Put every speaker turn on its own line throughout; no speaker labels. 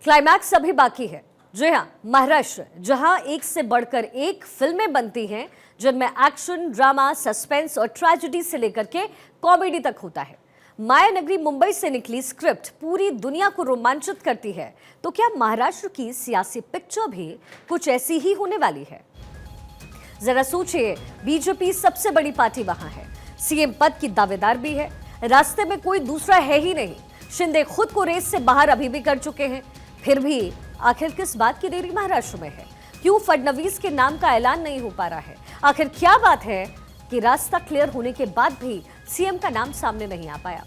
Climax अभी बाकी है। जी हाँ, महाराष्ट्र जहां एक से बढ़कर एक फिल्में बनती हैं जिनमें एक्शन, ड्रामा, सस्पेंस और ट्रेजेडी से लेकर के कॉमेडी तक होता है। माया नगरी मुंबई से निकली स्क्रिप्ट पूरी दुनिया को रोमांचित करती है, तो क्या महाराष्ट्र की सियासी पिक्चर भी कुछ ऐसी ही होने वाली है? जरा सोचिए, बीजेपी सबसे बड़ी पार्टी वहां है, सीएम पद की दावेदार भी है, रास्ते में कोई दूसरा है ही नहीं। शिंदे खुद को रेस से बाहर अभी भी कर चुके हैं, फिर भी आखिर किस बात की देरी महाराष्ट्र में है? क्यों फडणवीस के नाम का ऐलान नहीं हो पा रहा है? आखिर क्या बात है कि रास्ता क्लियर होने के बाद भी सीएम का नाम सामने नहीं आ पाया?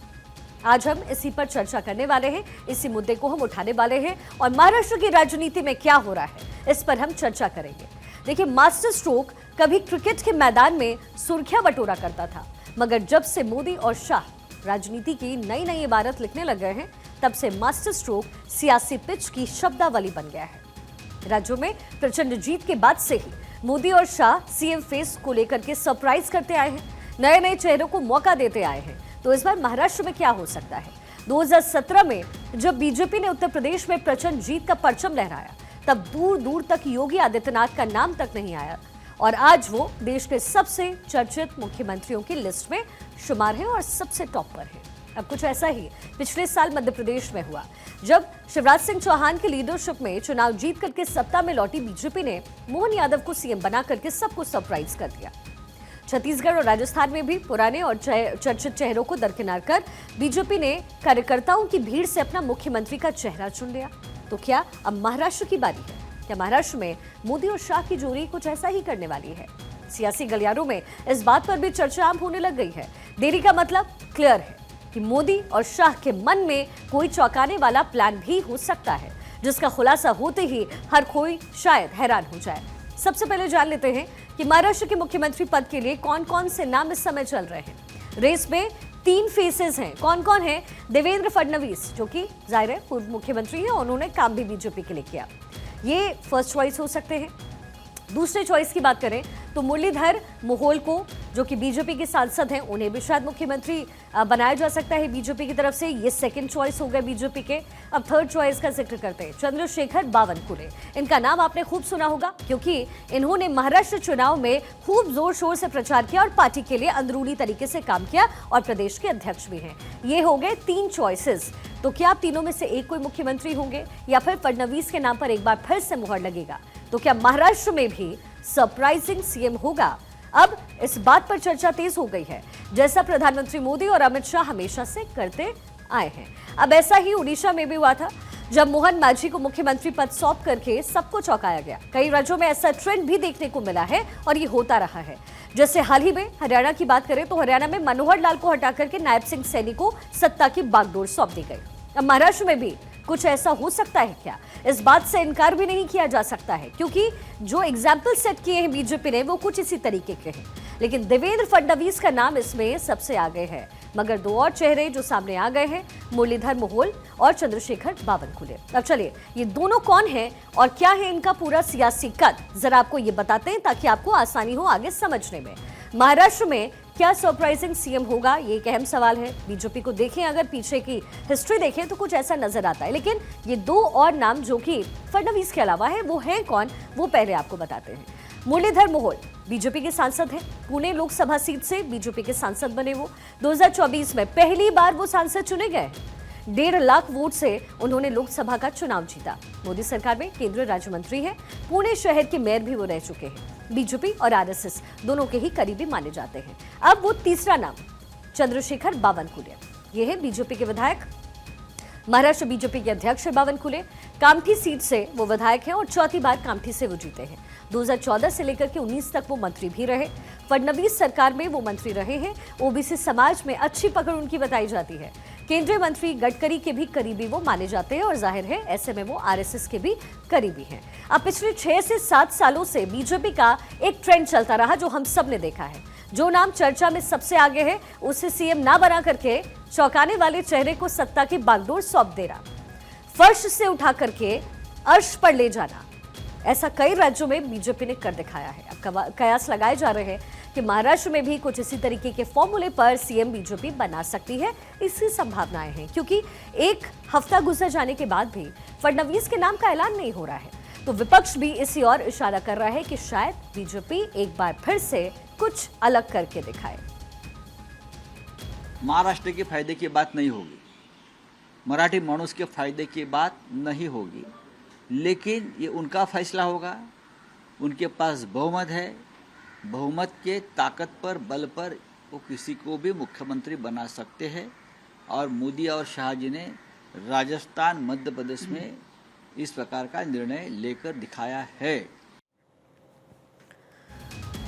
आज हम इसी पर चर्चा करने वाले हैं, इसी मुद्दे को हम उठाने वाले हैं और महाराष्ट्र की राजनीति में क्या हो रहा है इस पर हम चर्चा करेंगे। देखिए, मास्टर स्ट्रोक कभी क्रिकेट के मैदान में सुर्खियां बटोरा करता था, मगर जब से मोदी और शाह राजनीति की नई नई इबारत लिखने लग गए हैं, तब से मास्टर स्ट्रोक सियासी पिच की शब्दावली बन गया है। राज्यों में प्रचंड जीत के बाद से ही मोदी और शाह सीएम फेस को लेकर के सरप्राइज करते आए हैं, नए नए चेहरों को मौका देते आए हैं। तो इस बार महाराष्ट्र में क्या हो सकता है? 2017 में जब बीजेपी ने उत्तर प्रदेश में प्रचंड जीत का परचम लहराया, तब दूर दूर तक योगी आदित्यनाथ का नाम तक नहीं आया और आज वो देश के सबसे चर्चित मुख्यमंत्रियों की लिस्ट में शुमार है और सबसे टॉप पर है। अब कुछ ऐसा ही पिछले साल मध्य प्रदेश में हुआ, जब शिवराज सिंह चौहान की लीडरशिप में चुनाव जीत करके सत्ता में लौटी बीजेपी ने मोहन यादव को सीएम बना करके सबको सरप्राइज कर दिया। छत्तीसगढ़ और राजस्थान में भी पुराने और चर्चित चेहरों को दरकिनार कर बीजेपी ने कार्यकर्ताओं की भीड़ से अपना मुख्यमंत्री का चेहरा चुन लिया। तो क्या अब महाराष्ट्र की बारी है? क्या महाराष्ट्र में मोदी और शाह की जोड़ी कुछ ऐसा ही करने वाली है? सियासी गलियारों में इस बात पर भी चर्चा आम होने लग गई है। देरी का मतलब क्लियर है कि मोदी और शाह के मन में कोई चौंकाने वाला प्लान भी हो सकता है, जिसका खुलासा होते ही हर कोई शायद हैरान हो जाए। सबसे पहले जान लेते हैं कि महाराष्ट्र के मुख्यमंत्री पद के लिए कौन कौन से नाम इस समय चल रहे हैं। रेस में 3 फेसेस हैं। कौन कौन है? देवेंद्र फडणवीस, जो कि जाहिर है पूर्व मुख्यमंत्री हैं, उन्होंने काम भी बीजेपी के लिए किया, ये फर्स्ट चॉइस हो सकते हैं। दूसरे चॉइस की बात करें तो मुरलीधर मोहोल को, जो कि बीजेपी के सांसद हैं, उन्हें भी शायद मुख्यमंत्री बनाया जा सकता है बीजेपी की तरफ से, ये सेकंड चॉइस हो गए बीजेपी के। अब थर्ड चॉइस का जिक्र करते हैं, चंद्रशेखर बावनकुले। इनका नाम आपने खूब सुना होगा, क्योंकि इन्होंने महाराष्ट्र चुनाव में खूब जोर शोर से प्रचार किया और पार्टी के लिए अंदरूनी तरीके से काम किया और प्रदेश के अध्यक्ष भी हैं। ये हो गए 3 चॉइसेस। तो क्या आप तीनों में से एक कोई मुख्यमंत्री होंगे या फिर फडणवीस के नाम पर एक बार फिर से मुहर लगेगा? तो क्या महाराष्ट्र में भी सरप्राइजिंग सीएम होगा? अब इस बात पर चर्चा तेज हो गई है, जैसा प्रधानमंत्री मोदी और अमित शाह हमेशा से करते आए हैं। अब ऐसा ही उड़ीसा में भी हुआ था, जब मोहन मांझी को मुख्यमंत्री पद सौंप करके सबको चौंकाया गया। कई राज्यों में ऐसा ट्रेंड भी देखने को मिला है और ये होता रहा है। जैसे हाल ही में हरियाणा की बात करें तो हरियाणा में मनोहर लाल को हटा करके नायब सिंह सैनी को सत्ता की बागडोर सौंप दी गई। अब महाराष्ट्र में भी कुछ ऐसा हो सकता है क्या? इस बात से इनकार भी नहीं किया जा सकता है, क्योंकि जो एग्जाम्पल सेट किए हैं बीजेपी ने वो कुछ इसी तरीके के हैं। लेकिन देवेंद्र फडणवीस का नाम इसमें सबसे आगे है, मगर 2 और चेहरे जो सामने आ गए हैं, मुरलीधर मोहोल और चंद्रशेखर बावनकुले। अब चलिए, ये दोनों कौन हैं और क्या है इनका पूरा सियासी कद, जरा आपको ये बताते हैं ताकि आपको आसानी हो आगे समझने में। महाराष्ट्र में क्या सरप्राइजिंग सीएम होगा, ये एक अहम सवाल है। बीजेपी को देखें, अगर पीछे की हिस्ट्री देखें तो कुछ ऐसा नजर आता है। लेकिन ये 2 और नाम जो कि फडणवीस के अलावा है, वो हैं कौन, वो पहले आपको बताते हैं। मुरलीधर मोहोल बीजेपी के सांसद हैं, पुणे लोकसभा सीट से बीजेपी के सांसद बने वो। 2024 में पहली बार वो सांसद चुने गए। 1.5 लाख वोट से उन्होंने लोकसभा का चुनाव जीता। मोदी सरकार में केंद्रीय राज्य मंत्री है। पुणे शहर के मेयर भी वो रह चुके हैं। बीजेपी और आरएसएस दोनों के ही करीबी माने जाते हैं। अब वो तीसरा नाम, चंद्रशेखर बावनकुले, ये है बीजेपी के विधायक, महाराष्ट्र बीजेपी के अध्यक्ष है बावनकुले। कामठी सीट से वो विधायक हैं और 4थी बार कामठी से वो जीते हैं। 2014 से लेकर के 19 तक वो मंत्री भी रहे। फडणवीस सरकार में वो मंत्री रहे हैं। ओबीसी समाज में अच्छी पकड़ उनकी बताई जाती है। केंद्रीय मंत्री गडकरी के भी करीबी वो माने जाते हैं और जाहिर है ऐसे में वो आरएसएस के भी करीबी हैं। अब पिछले 6 से 7 सालों से बीजेपी का एक ट्रेंड चलता रहा, जो हम सब ने देखा है। जो नाम चर्चा में सबसे आगे है, उसे सीएम ना बना करके चौंकाने वाले चेहरे को सत्ता की बागडोर सौंप देना, फर्श से उठा करके अर्श पर ले जाना, ऐसा कई राज्यों में बीजेपी ने कर दिखाया है। अब कयास लगाए जा रहे हैं कि महाराष्ट्र में भी कुछ इसी तरीके के फॉर्मूले पर सीएम बीजेपी बना सकती है। इसकी संभावनाएं हैं क्योंकि एक हफ्ता गुजर जाने के बाद भी फडणवीस के नाम का ऐलान नहीं हो रहा है, तो विपक्ष भी इसी ओर इशारा कर रहा है कि शायद बीजेपी एक बार फिर से कुछ अलग करके दिखाए।
महाराष्ट्र के फायदे की बात नहीं होगी, मराठी मानुस के फायदे की बात नहीं होगी, लेकिन ये उनका फैसला होगा। उनके पास बहुमत है, बहुमत के ताकत पर, बल पर वो किसी को भी मुख्यमंत्री बना सकते हैं। और मोदी और शाह जी ने राजस्थान, मध्य प्रदेश में इस प्रकार का निर्णय लेकर दिखाया है।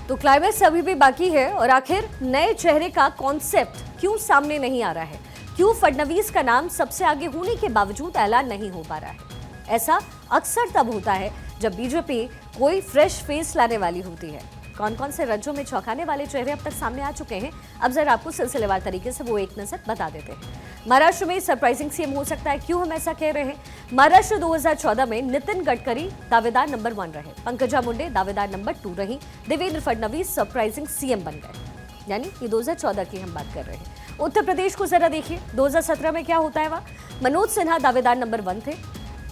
तो क्लाइमेक्स अभी भी बाकी है और आखिर नए चेहरे का कॉन्सेप्ट क्यों सामने नहीं आ रहा है? क्यों फडणवीस का नाम सबसे आगे होने के बावजूद ऐलान नहीं हो पा रहा है? ऐसा अक्सर तब होता है जब बीजेपी कोई फ्रेश फेस लाने वाली होती है। कौन कौन से राज्यों में चौंकाने वाले चेहरे अब तक सामने आ चुके हैं, अब जरा आपको सिलसिलेवार तरीके से वो एक नजर बता देते हैं। महाराष्ट्र में सरप्राइजिंग सीएम हो सकता है, क्यों हम ऐसा कह रहे हैं? महाराष्ट्र 2014 में नितिन गडकरी दावेदार नंबर 1 रहे, पंकजा मुंडे दावेदार नंबर 2 रही, देवेंद्र फडणवीस सरप्राइजिंग सीएम बन गए। यानी ये 2014 की हम बात कर रहे हैं। उत्तर प्रदेश को जरा देखिए, 2017 में क्या होता है वहां? मनोज सिन्हा दावेदार नंबर 1 थे,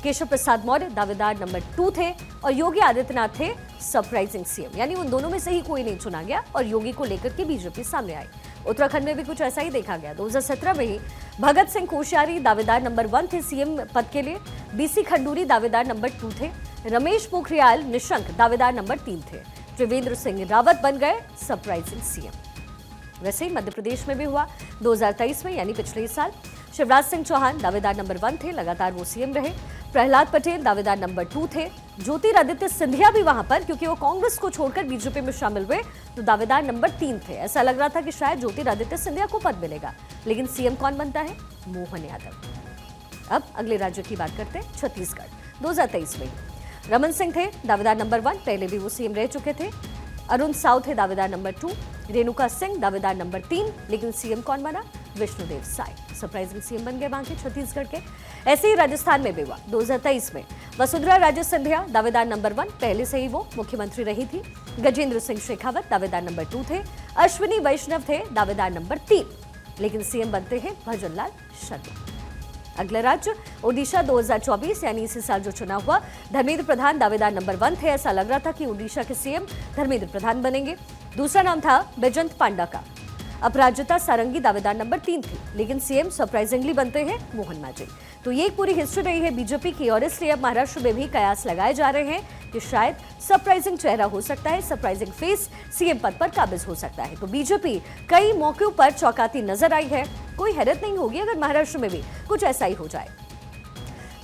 केशव प्रसाद मौर्य दावेदार नंबर 2 थे और योगी आदित्यनाथ थे सरप्राइजिंग सीएम। यानी उन दोनों में से ही कोई नहीं चुना गया और योगी को लेकर के बीजेपी सामने आई। उत्तराखंड में भी कुछ ऐसा ही देखा गया। 2017 में ही भगत सिंह कोश्यारी दावेदार नंबर 1 थे सीएम पद के लिए, बीसी खंडूरी दावेदार नंबर 2 थे, रमेश पोखरियाल निशंक दावेदार नंबर 3 थे, त्रिवेंद्र सिंह रावत बन गए सरप्राइजिंग सीएम। वैसे ही मध्य प्रदेश में भी हुआ 2023 में, यानी पिछले साल शिवराज सिंह चौहान दावेदार नंबर 1 थे, लगातार वो सीएम रहे। प्रहलाद पटेल दावेदार नंबर 2 थे, ज्योतिरादित्य सिंधिया भी वहां पर, क्योंकि वो कांग्रेस को छोड़कर बीजेपी में शामिल हुए, तो दावेदार नंबर 3 थे। ऐसा लग रहा था कि शायद ज्योतिरादित्य सिंधिया को पद मिलेगा, लेकिन सीएम कौन बनता है? मोहन यादव। अब अगले राज्य की बात करते हैं, छत्तीसगढ़। 2023 में रमन सिंह थे दावेदार नंबर 1, पहले भी वो सीएम रह चुके थे। अरुण साव थे दावेदार नंबर 2, रेणुका सिंह दावेदार नंबर 3, लेकिन सीएम कौन बना? विष्णुदेव साय सरप्राइजिंग सीएम बन गए वहां के छत्तीसगढ़ के। ऐसे ही राजस्थान में भी हुआ 2023 में। वसुंधरा राजे सिंधिया दावेदार नंबर 1, पहले से ही वो मुख्यमंत्री रही थी। गजेंद्र सिंह शेखावत दावेदार नंबर 2 थे, अश्विनी वैष्णव थे दावेदार नंबर 3, लेकिन सीएम बनते हैं भजनलाल शर्मा। अगला राज्य ओडिशा 2024, यानी इसी साल जो चुनाव हुआ, धर्मेंद्र प्रधान दावेदार नंबर 1 थे। ऐसा लग रहा था कि ओडिशा के सीएम धर्मेंद्र प्रधान बनेंगे। दूसरा नाम था बैजंत पांडा का। अपराजिता सारंगी दावेदार नंबर 3 थी, लेकिन सीएम सरप्राइजिंगली बनते हैं मोहन मांझी। तो ये एक पूरी हिस्ट्री रही है बीजेपी की, और इसलिए अब महाराष्ट्र में भी कयास लगाए जा रहे हैं कि शायद सरप्राइजिंग चेहरा हो सकता है, सरप्राइजिंग फेस सीएम पद पर काबिज हो सकता है। तो बीजेपी कई मौकों पर चौंकाती नजर आई है। कोई हैरत नहीं होगी अगर महाराष्ट्र में भी कुछ ऐसा ही हो जाए,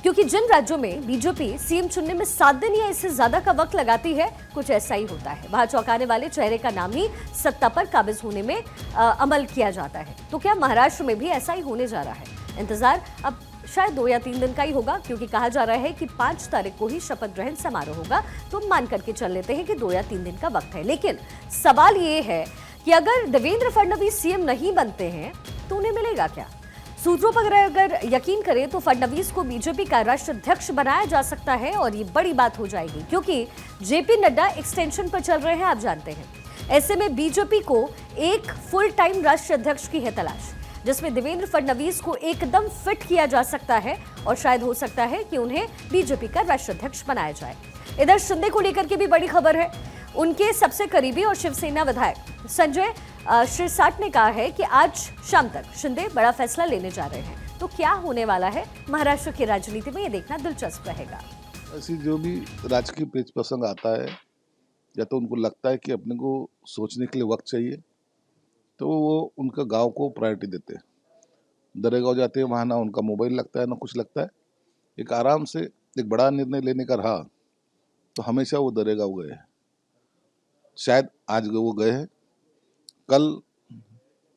क्योंकि जिन राज्यों में बीजेपी सीएम चुनने में 7 दिन या इससे ज्यादा का वक्त लगाती है, कुछ ऐसा ही होता है। वहां चौंकाने वाले चेहरे का नाम ही सत्ता पर काबिज होने में अमल किया जाता है। तो क्या महाराष्ट्र में भी ऐसा ही होने जा रहा है? इंतजार अब शायद 2 या 3 दिन का ही होगा, क्योंकि कहा जा रहा है कि 5 तारीख को ही शपथ ग्रहण समारोह होगा। तो मान करके चल लेते हैं कि 2 या 3 दिन का वक्त है। लेकिन सवाल ये है कि अगर देवेंद्र फडणवीस सीएम नहीं बनते हैं तो उन्हें मिलेगा क्या? सूत्रों पर अगर यकीन करें तो फडणवीस को बीजेपी का राष्ट्राध्यक्ष बनाया जा सकता है, और ये बड़ी बात हो जाएगी, क्योंकि जेपी नड्डा एक्सटेंशन पर चल रहे हैं, आप जानते हैं। ऐसे में बीजेपी को एक फुल टाइम राष्ट्राध्यक्ष की है तलाश, जिसमें देवेंद्र फडणवीस को एकदम फिट किया जा सकता है, और शायद हो सकता है कि उन्हें बीजेपी का राष्ट्राध्यक्ष बनाया जाए। इधर शिंदे को लेकर के भी बड़ी खबर है। उनके सबसे करीबी और शिवसेना विधायक संजय शिरसाट ने कहा है कि आज शाम तक शिंदे बड़ा फैसला लेने जा रहे हैं। तो क्या होने वाला है महाराष्ट्र की राजनीति में, ये देखना दिलचस्प रहेगा।
ऐसी जो भी राजकीय पेच प्रसंग आता है, या तो उनको लगता है कि अपने को सोचने के लिए वक्त चाहिए, तो वो उनका गांव को प्रायोरिटी देते हैं। दरेगांव जाते हैं, वहाँ ना उनका मोबाइल लगता है ना कुछ लगता है। एक आराम से एक बड़ा निर्णय लेने का रहा तो हमेशा वो दरेगांव गए हैं। शायद आज वो गए हैं, कल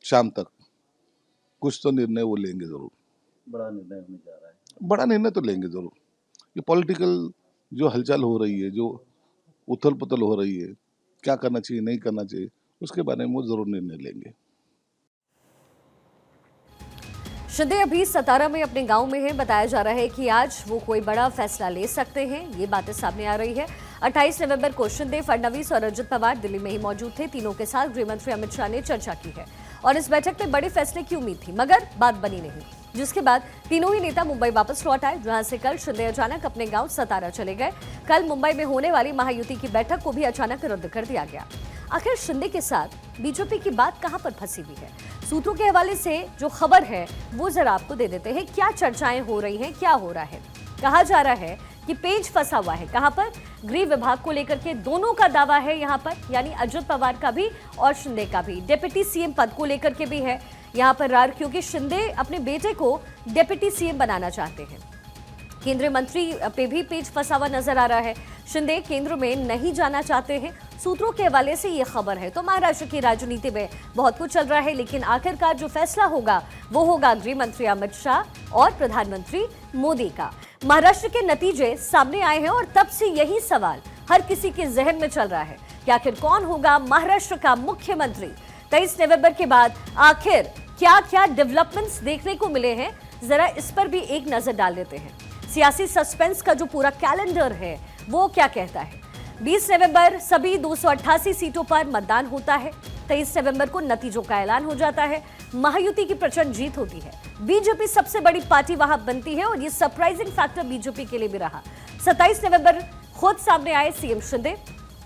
शाम तक कुछ तो निर्णय वो लेंगे जरूर।
बड़ा निर्णय होने जा रहा है।
बड़ा निर्णय तो लेंगे जरूर। ये पॉलिटिकल जो हलचल हो रही है, जो उथल पुथल हो रही है, क्या करना चाहिए नहीं करना चाहिए, उसके बारे में वो जरूर निर्णय लेंगे।
शिंदे अभी सतारा में अपने गांव में हैं। बताया जा रहा है कि आज वो कोई बड़ा फैसला ले सकते हैं, ये बातें सामने आ रही है। 28 नवंबर को शिंदे, फडणवीस और अजित पवार दिल्ली में ही मौजूद थे। तीनों के साथ गृह मंत्री अमित शाह ने चर्चा की है और इस बैठक में बड़े फैसले की उम्मीद थी, मगर बात बनी नहीं, जिसके बाद तीनों ही नेता मुंबई वापस लौट आए, जहां से कल शिंदे अचानक अपने गांव सतारा चले गए। कल मुंबई में होने वाली महायुति की बैठक को भी अचानक रद्द कर दिया गया। आखिर शिंदे के साथ बीजेपी की बात कहां पर फंसी हुई है? सूत्रों के हवाले से जो खबर है वो जरा आपको दे देते हैं। क्या चर्चाएं हो रही हैं, क्या हो रहा है? कहा जा रहा है कि पेच फंसा हुआ है। कहां पर? गृह विभाग को लेकर के दोनों का दावा है यहां पर, यानी अजित पवार का भी और शिंदे का भी। डिप्टी सीएम पद को लेकर के भी है यहां पर रार, क्योंकि शिंदे अपने बेटे को डिप्टी सीएम बनाना चाहते हैं। केंद्रीय मंत्री पे भी पेच फंसा हुआ नजर आ रहा है। शिंदे केंद्र में नहीं जाना चाहते हैं, सूत्रों के हवाले से ये खबर है। तो महाराष्ट्र की राजनीति में बहुत कुछ चल रहा है, लेकिन आखिरकार जो फैसला होगा वो होगा गृह मंत्री अमित शाह और प्रधानमंत्री मोदी का। महाराष्ट्र के नतीजे सामने आए हैं और तब से यही सवाल हर किसी के जहन में चल रहा है कि आखिर कौन होगा महाराष्ट्र का मुख्यमंत्री। 23 नवंबर के बाद आखिर क्या क्या डेवलपमेंट्स देखने को मिले हैं, जरा इस पर भी एक नजर डाल लेते हैं। सियासी सस्पेंस का जो पूरा कैलेंडर है वो क्या कहता है? 20 नवंबर सभी 288 सीटों पर मतदान होता है। 23 नवंबर को नतीजों का ऐलान हो जाता है। महायुति की प्रचंड जीत होती है। बीजेपी सबसे बड़ी पार्टी वहां बनती है और ये सरप्राइजिंग फैक्टर बीजेपी के लिए भी रहा। 27 नवंबर खुद सामने आए सीएम शिंदे,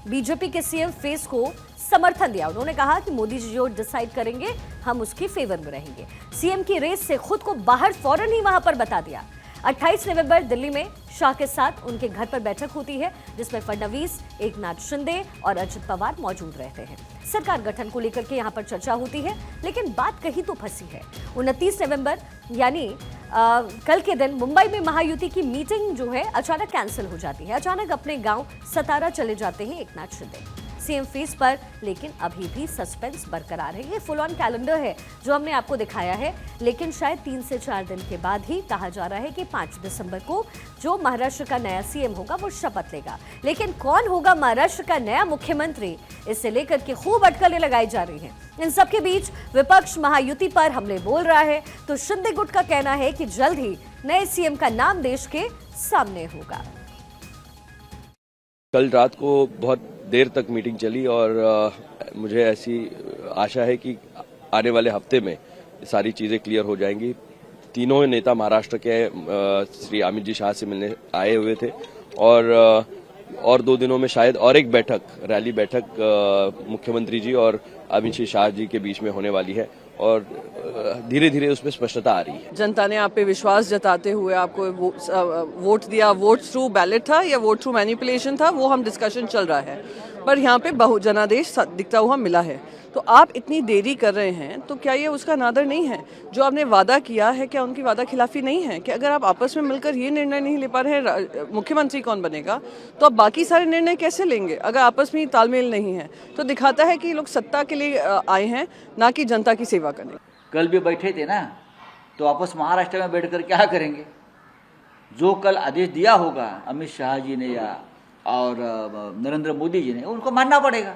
बीजेपी के सीएम फेस को समर्थन दिया। उन्होंने कहा कि मोदी जी जो डिसाइड करेंगे हम उसके फेवर में रहेंगे। सीएम की रेस से खुद को बाहर फौरन ही वहां पर बता दिया। 28 नवंबर दिल्ली में शाह के साथ उनके घर पर बैठक होती है, जिसमें फडणवीस, एकनाथ शिंदे और अजित पवार मौजूद रहते हैं। सरकार गठन को लेकर के यहां पर चर्चा होती है, लेकिन बात कहीं तो फंसी है। 29 नवंबर यानी कल के दिन मुंबई में महायुति की मीटिंग जो है अचानक कैंसिल हो जाती है। अचानक अपने गांव सतारा चले जाते हैं एकनाथ शिंदे सीएम फेस पर, लेकिन अभी भी सस्पेंस बरकरार है। ये फुल ऑन कैलेंडर है जो हमने आपको दिखाया है, लेकिन शायद 3 से 4 दिन के बाद ही कहा जा रहा है कि 5 दिसंबर को जो महाराष्ट्र का नया सीएम होगा वो शपथ लेगा। लेकिन कौन होगा महाराष्ट्र का नया मुख्यमंत्री, इससे लेकर के खूब अटकलें लगाई जा रही हैं। इन सबके बीच विपक्ष महायुति पर हमले बोल रहा है, तो शिंदे गुट का कहना है कि जल्द ही नए सीएम का नाम देश के सामने होगा।
कल रात को बहुत देर तक मीटिंग चली और मुझे ऐसी आशा है कि आने वाले हफ्ते में सारी चीज़ें क्लियर हो जाएंगी। तीनों नेता महाराष्ट्र के श्री अमित जी शाह से मिलने आए हुए थे और 2 दिनों में शायद और एक बैठक, रैली बैठक मुख्यमंत्री जी और अमित शाह जी के बीच में होने वाली है और धीरे धीरे उसमें स्पष्टता आ रही है।
जनता ने आप पे विश्वास जताते हुए आपको वोट दिया। वोट थ्रू बैलेट था या वोट थ्रू मैनिपुलेशन था, वो हम डिस्कशन चल रहा है, पर यहाँ पे बहुजनादेश दिखता हुआ मिला है। तो आप इतनी देरी कर रहे हैं तो क्या ये उसका नादर नहीं है? जो आपने वादा किया है, क्या उनकी वादा खिलाफी नहीं है? कि अगर आप आपस में मिलकर ये निर्णय नहीं ले पा रहे हैं मुख्यमंत्री कौन बनेगा, तो आप बाकी सारे निर्णय कैसे लेंगे? अगर आपस में ही तालमेल नहीं है तो दिखाता है कि ये लोग सत्ता के लिए आए हैं, ना कि जनता की सेवा करने।
कल भी बैठे थे ना, तो आपस महाराष्ट्र में बैठकर क्या करेंगे? जो कल आदेश दिया होगा अमित शाह जी ने या और नरेंद्र मोदी जी ने, उनको मानना पड़ेगा।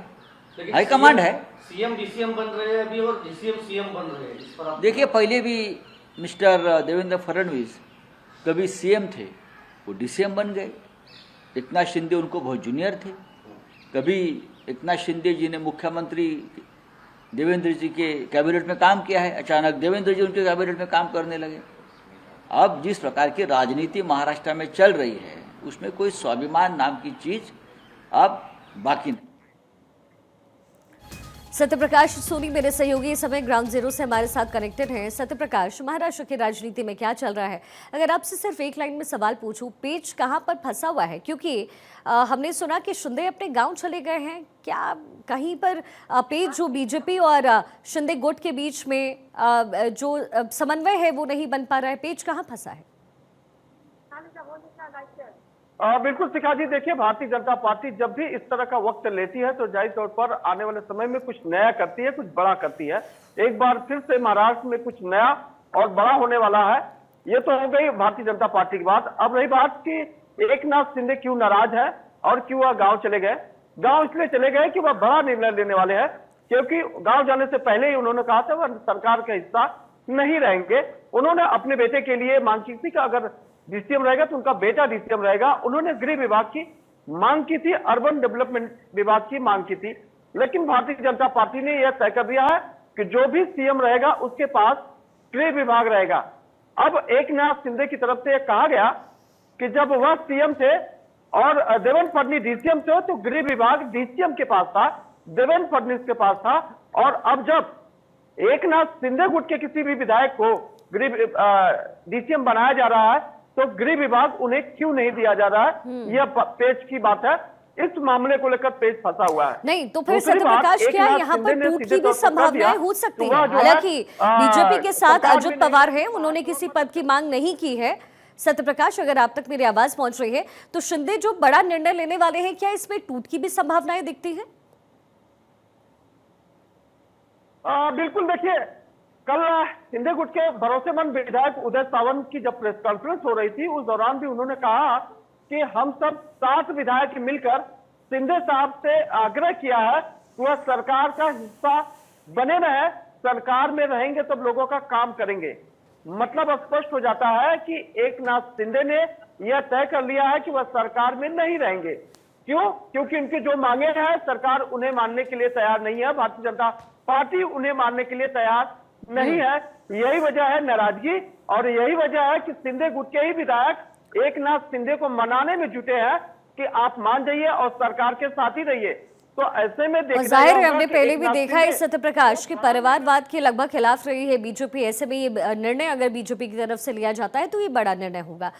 हाई कमांड है।
सीएम डीसीएम बन रहे हैं अभी और डीसीएम सीएम बन रहे हैं। इस पर आप
देखिए, पहले भी मिस्टर देवेंद्र फडणवीस कभी सीएम थे, वो डीसीएम बन गए। एकनाथ शिंदे उनको बहुत जूनियर थे। कभी एकनाथ शिंदे जी ने मुख्यमंत्री देवेंद्र जी के कैबिनेट में काम किया है, अचानक देवेंद्र जी उनके कैबिनेट में काम करने लगे। अब जिस प्रकार की राजनीति महाराष्ट्र में चल रही है, उसमें कोई स्वाभिमान नाम की चीज अब बाकी नहीं।
सत्यप्रकाश सोनी मेरे सहयोगी इस समय ग्राउंड जीरो से हमारे साथ कनेक्टेड हैं। सत्यप्रकाश, महाराष्ट्र की राजनीति में क्या चल रहा है? अगर आपसे सिर्फ एक लाइन में सवाल पूछूं, पेच कहां पर फंसा हुआ है? क्योंकि हमने सुना कि शिंदे अपने गांव चले गए हैं, क्या कहीं पर पेच जो बीजेपी और शिंदे गुट के बीच में जो समन्वय है वो नहीं बन पा रहा है? पेच कहाँ फंसा है?
बिल्कुल शिखा जी, देखिए, भारतीय जनता पार्टी जब भी इस तरह का वक्त लेती है तो जाहिर तौर पर आने वाले समय में कुछ नया करती है, कुछ बड़ा करती है। एक बार फिर से महाराष्ट्र में कुछ नया और बड़ा होने वाला है। ये तो हो गई भारतीय जनता पार्टी की बात। अब रही बात कि एकनाथ शिंदे क्यों नाराज है और क्यों वह गाँव चले गए। गाँव इसलिए चले गए कि वह बड़ा निर्णय लेने वाले हैं, क्योंकि गाँव जाने से पहले ही उन्होंने कहा था वह सरकार का हिस्सा नहीं रहेंगे। उन्होंने अपने बेटे के लिए मांग की थी कि अगर डीसीएम रहेगा तो उनका बेटा डीसीएम रहेगा। उन्होंने गृह विभाग की मांग की थी, अर्बन डेवलपमेंट विभाग की मांग की थी, लेकिन भारतीय जनता पार्टी ने यह तय कर दिया है कि जो भी सीएम रहेगा उसके पास गृह विभाग रहेगा। अब एकनाथ शिंदे की तरफ से यह कहा गया कि जब वह सीएम थे और देवेंद्र फडणवीस डीसीएम थे तो गृह विभाग डीसीएम के पास था, देवेंद्र फडणवीस के पास था, और अब जब एकनाथ शिंदे गुट के किसी भी विधायक को गृह डीसीएम बनाया जा रहा है तो गृह विभाग उन्हें क्यों नहीं दिया जा रहा है, यह पेच की बात है। इस मामले को लेकर पेच फंसा हुआ है।
नहीं तो फिर
दूसरी
सत्य
बात,
प्रकाश, क्या
एकनाथ
यहाँ
शिंदे
पर
ने
टूट
सीधे
की भी
तौर पर कह दिया
संभावनाएं हो सकती
कि वह
हैं?
जो है,
हालांकि बीजेपी के साथ
सरकार
अजित
भी
पवार हैं, उन्होंने किसी पद की मांग नहीं की है। सत्य प्रकाश, अगर आप तक मेरी आवाज पहुंच रही है तो शिंदे जो बड़ा निर्णय लेने वाले हैं, क्या इसमें टूट की भी संभावनाएं दिखती है?
बिल्कुल, देखिए कल शिंदे गुट के भरोसेमंद विधायक उदय सावंत की जब प्रेस कॉन्फ्रेंस हो रही थी उस दौरान भी उन्होंने कहा कि हम सब 7 विधायक मिलकर शिंदे साहब से आग्रह किया है कि वह सरकार का हिस्सा बने रहे, सरकार में रहेंगे तब लोगों का काम करेंगे। मतलब स्पष्ट हो जाता है कि एकनाथ शिंदे ने यह तय कर लिया है कि वह सरकार में नहीं रहेंगे। क्यों? क्योंकि उनकी जो मांगे हैं सरकार उन्हें मानने के लिए तैयार नहीं है, भारतीय जनता पार्टी उन्हें मानने के लिए तैयार नहीं है। यही वजह है नाराजगी, और यही वजह है कि शिंदे गुट के ही विधायक एकनाथ शिंदे को मनाने में जुटे हैं कि आप मान जाइए और सरकार के साथ ही रहिए। तो ऐसे में
और जाहिर है, हमने पहले भी देखा है सत्य प्रकाश कि परिवारवाद के लगभग खिलाफ रही है बीजेपी। ऐसे में ये निर्णय अगर बीजेपी की तरफ से लिया जाता है तो ये बड़ा निर्णय होगा।